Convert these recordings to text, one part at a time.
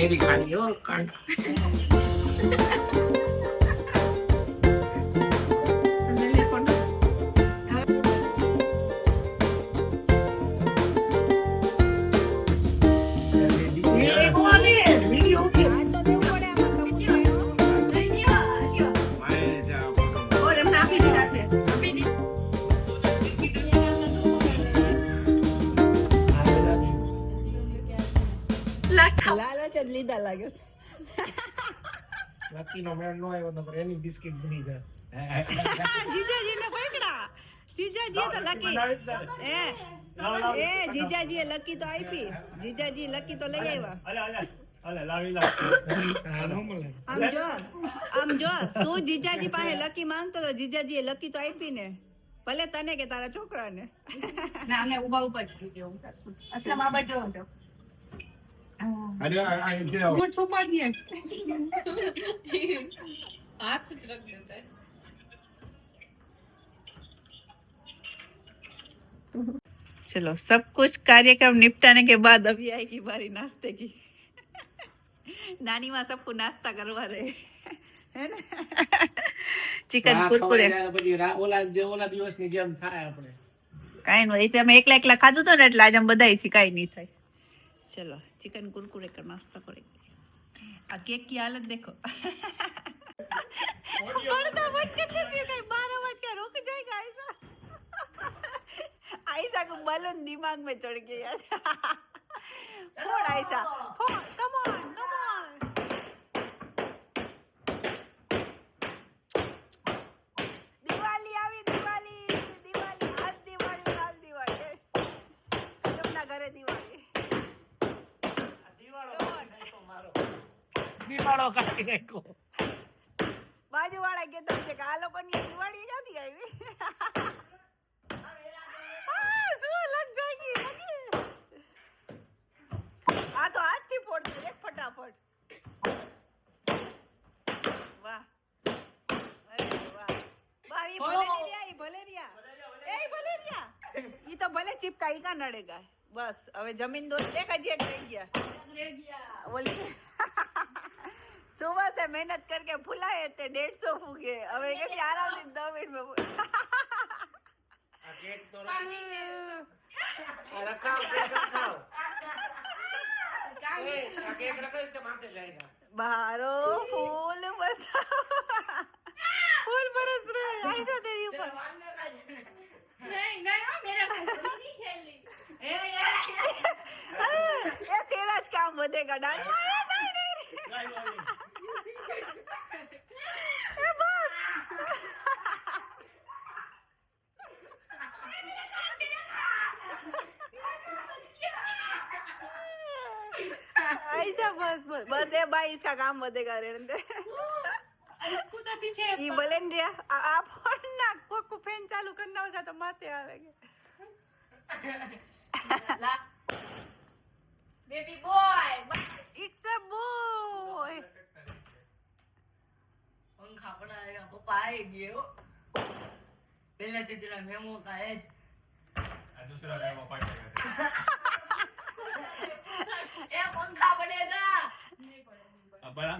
કેરી ખાલી હો કાંડ લાલચ જ લીધા લાગે છે. લકી નો મેળ નો આવ્યો તો એની બિસ્કિટ બની જાય. જીજાજીને પકડા. જીજાજીએ તો લકી એ જીજાજીએ લકી તો આપી. જીજાજી લકી તો લઈ આવ્યા. આમ જો તું જીજાજી પાસે લકી માંગતો તો જીજાજીએ લકી તો આપી ને, ભલે તને કે તારા છોકરાને. ના અમે ઉભા ઉભા જ એવું કરશું. અસલમ આ બાજુ જો અરે આ જે वो छुपा दिया हाथ से रख देता है. चलो सब कुछ कार्यक्रम निपटाने के बाद अभी आएगी बारी नाश्ते की. नानी माँ सबको नाश्ता करवा रहे है ना. चिकन कुरकुरे પછી ઓલા દિવસની જેમ થાય આપણે. કાઈ નો, એ તમે એકલા એકલા ખાધું તો ને એટલે આજે અમે બધાય છે, કાઈ નહીં થાય. चलो चिकन कुरकुरे का नाश्ता करेंगे. आ केक की हालत देखो. पड़ता मत करने से कहीं 12 बज के रुक जाएगा ऐसा. आयशा को बलून दिमाग में चढ़ गया. फोड़ आयशा, फोड़, come on, come on. Diwali आवी, दिवाली, दिवाली, आज दिवाली, काल दिवाली. तुमना घरे दिवाली. દીવાળો કાઢી નાખ્યો. બાજુ વાળા કહેતા છે કે આ લોકોની દિવાળી ક્યાંથી આવી. શું લગ જાયગી લગી. આ તો હાથથી ફોડશે એક ફટાફટ. વાહ અરે વાહ. ભાઈ ભલે રહ્યા, ઈ ભલે રહ્યા, એ ભલે રહ્યા. ઈ તો ભલે ચિપકાઈ કા નડેગા. બસ હવે જમીન દોસ્ત એક હજી એક રહી ગયા. બોલી सुबह से मेहनत करके फुलाए थे 150 फूगे, હવે કે આરામ થી 2 મિનિટ में આ કેક તો આ રખાવ કેક રખાવ. એ આ કેક રખાઈસ તો માથે જાયગા. बाहरो फूल बस फूल बरस रहे हैं आयशा तेरी ऊपर. नहीं नहीं मेरा नहीं खेलनी. ये तेरा ज काम વધેગા ડાની. એ બસ. आयशा बस बस बस ये भाई इसका काम बढ़ेगा रहने दे. इसको तो पीछे ये बलन रिया आप ना को फैन चालू करना होगा तो माथे आवेंगे. Baby boy it's a boy. पंखा पड़ाएगा पापा आएगी हो पहले तो तेरा मेमो का है दूसरा मेमो पड़ेगा. ये पंखा पड़ेगा नहीं पड़ेगा बड़ा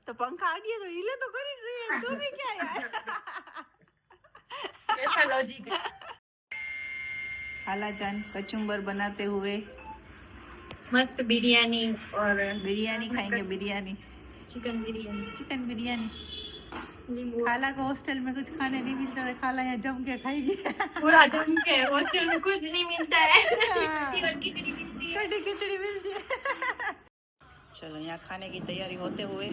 तो पंखा आगे तो हिले तो कर ही रही है तू भी क्या यार. कैसा लॉजिक है. खालाजान कचुम्बर बनाते हुए मस्त बिरयानी और बिरयानी खाएंगे. Biryani chicken biryani chicken biryani. खाला को हॉस्टल में कुछ खाने नहीं मिलता है, खाला यहाँ जम के खाएगी. पूरा जम के हॉस्टल में कुछ नहीं मिलता है. खिचड़ी मिलती है. कड़ी खिचड़ी मिलती है. चलो यहाँ खाने की तैयारी होते हुए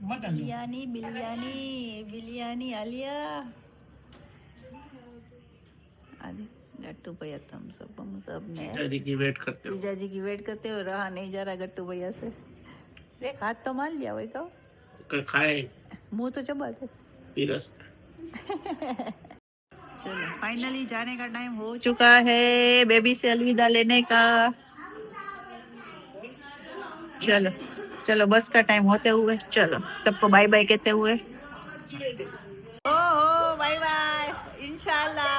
बिरयानी बिरयानी बिरयानी आलिया आदि गट्टू भैया तुम सब ने जीजाजी की वेट करते हो. जीजाजी की वेट करते हो. रहा नहीं जा रहा गट्टू भैया से. देख हाथ तो मान लिया वही कहो. खाए मुंह तो चबा दे. पीरस. चलो फाइनली जाने का टाइम हो चुका है. बेबी से अलविदा लेने का. चलो चलो बस का टाइम होते हुए चलो सबको बाय बाय कहते हुए. ओहो बाय बाय इंशाल्लाह.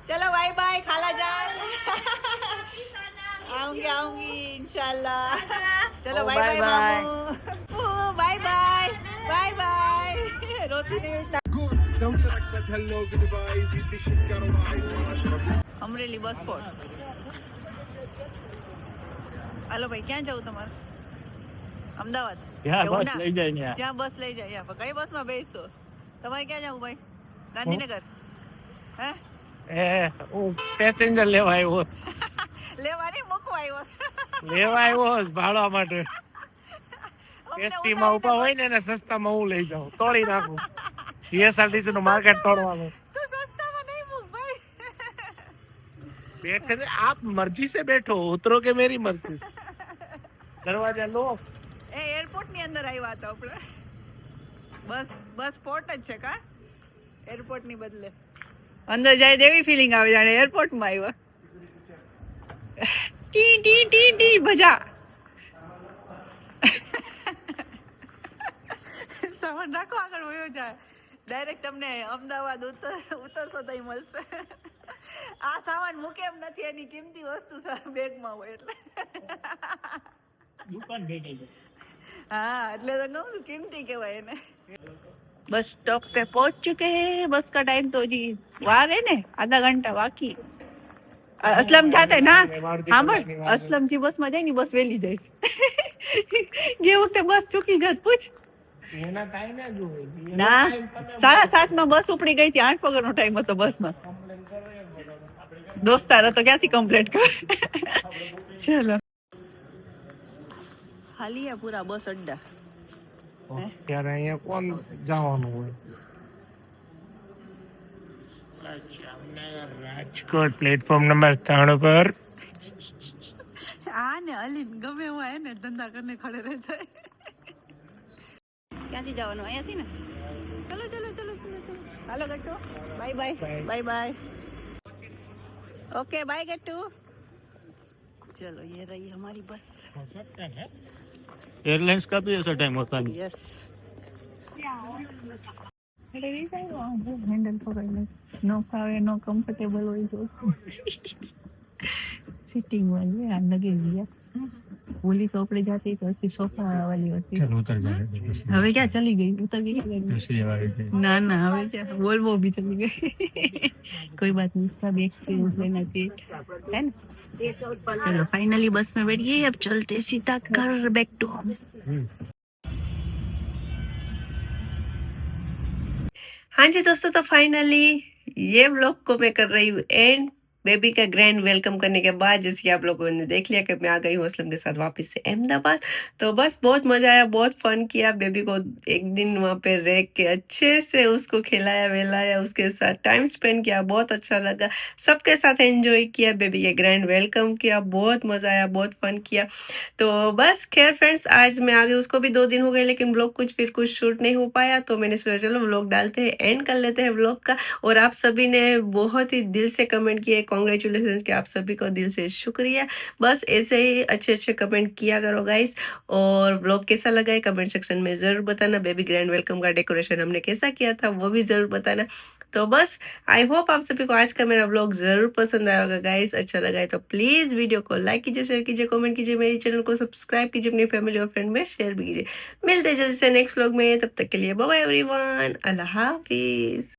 चलो बाय बाय खाला जान. आऊंगी इंशाल्लाह. चलो Oh, बाय बाय bye-bye. मामू. Bye bye bye bye. रोती नहीं. અમરેલી બસ સ્પોટ. હાલો ભાઈ, ક્યાં જવું તમારે? અમદાવાદ. એવું ના. લઈ જાય જ્યાં બસ લઈ જાય ત્યાં. કઈ બસમાં બેસો? તમારે ક્યાં જવું ભાઈ? ગાંધીનગર. હે? પેસેન્જર લેવા આવ્યો લેવાની મૂકવા આવ્યો. લેવા આવ્યો ભાડવા માટે. અમને એસટી માં ઉભા હોય ને એને સસ્તામાં હું લઈ જાઉં, તોડી નાખું. જીએસઆરટીસી નું માર્કેટ તોડવાનું. તો સસ્તામાં નહીં મૂક ભાઈ. बैठे थे आप मर्जी से बैठो, उतरो के मेरी मर्जी से. दरवाजा लो. એ એરપોર્ટ ની અંદર આવ્યા હતા આપણે. બસ સ્પોટ જ છે કા? એરપોર્ટ ની બદલે અંદર જાય તેવી ફિલિંગ આવે જાણે એરપોર્ટ માં આવ્યા. ટી ટી ટી ટી ભજા. સામાન રાખો, આગળ વયો જાય. ડાયરેક્ટ તમને અમદાવાદ ઉતરશો તો મળશે. આ સામાન મૂકે એમ નથી, એની કિંમતી વસ્તુ બેગમાં હોય એટલે. દુકાન ભેગી हाँ એટલે તો કહું છું કિંમતી કહેવાય એને. बस स्टॉप पे पहुंच चुके हैं. बस का टाइम तो जी वार है ने, आधा घंटा बाकी. असलम जाते ना. हाँ बस असलम जी बस માં જાય ને બસ વેલી જાય. જે વખતે બસ ચૂકી જત પૂછ. એના ટાઈમ જ હોય. ના 7:30 માં બસ ઉપડી ગઈ હતી. 8 વાગ્યાનો ટાઈમ હતો બસમાં. દોસ્તાર હતો, ક્યાંથી કમ્પ્લીટ કર. ચલો હાલીયા પૂરા બસ અડ્ડા. ત્યારે અહીંયા કોણ જવાનું હોય? રાજકોટ પ્લેટફોર્મ નંબર 3 પર. આ ને અલીન ગમે એવા હે ને ધંધા કરીને ખડે રહે જાય. ક્યાંથી જવાનું? અહીંયાથી ને. ચલો ચલો ચલો ચલો ચલો. હાલો Gattu, bye bye bye bye. Okay bye Gattu. चलो ये रही हमारी बस. एयरलाइंस का भी ऐसा टाइम होता है. यस. हैंडल पकड़ नो खावे नो कंफर्टेबल હોય તો सिटिंग वाली है लगी हुई है. बोली तो अपने जाती तो उसकी सोफा वाली होती. चलो उतर जाए. હવે ક્યાં ચલી ગઈ? ઉતર ગઈ. दूसरी वाली से. ना ना હવે क्या वोल्वो भी चली गई. कोई बात नहीं, इसका भी एक्सपीरियंस लेना चाहिए है ना. चलो फाइनली बस में बैठ गए. अब चलते सीधा घर, बैक टू होम. हाँ जी दोस्तों, तो फाइनली ये व्लॉग को मैं कर रही हूँ एंड. बेबी का ग्रैंड वेलकम करने के बाद जैसे कि आप लोगों ने देख लिया कि मैं आ गई हूँ असलम के साथ वापस से अहमदाबाद. तो बस बहुत मजा आया, बहुत फन किया. बेबी को एक दिन वहाँ पे रह के अच्छे से उसको खिलाया वेलाया, उसके साथ टाइम स्पेंड किया, बहुत अच्छा लगा. सबके साथ एंजॉय किया, बेबी के ग्रैंड वेलकम किया, बहुत मजा आया, बहुत फन किया. तो बस खैर फ्रेंड्स, आज मैं आ गई. उसको भी 2 दिन हो गए लेकिन व्लॉग कुछ शूट नहीं हो पाया, तो मैंने सोचा चलो व्लॉग डालते हैं, एंड कर लेते हैं व्लॉग का. और आप सभी ने बहुत ही दिल से कमेंट किए, कॉन्ग्रेचुलेशन कि आप सभी को दिल से शुक्रिया. बस ऐसे ही अच्छे अच्छे कमेंट किया करो गाइस. और व्लॉग कैसा लगा है कमेंट सेक्शन में ज़रूर बताना. बेबी ग्रैंड वेलकम का डेकोरेशन हमने कैसा किया था वो भी ज़रूर बताना. तो बस आई होप आप सभी को आज का मेरा व्लॉग ज़रूर पसंद आया होगा गाइस. अच्छा लगा है तो प्लीज़ वीडियो को लाइक कीजिए, शेयर कीजिए, कमेंट कीजिए, मेरी चैनल को सब्सक्राइब कीजिए, अपनी फैमिली और फ्रेंड में शेयर भी कीजिए. मिलते हैं जल्दी से नेक्स्ट व्लॉग में. तब तक के लिए बाय बाय एवरीवन. अल्लाह हाफिज़.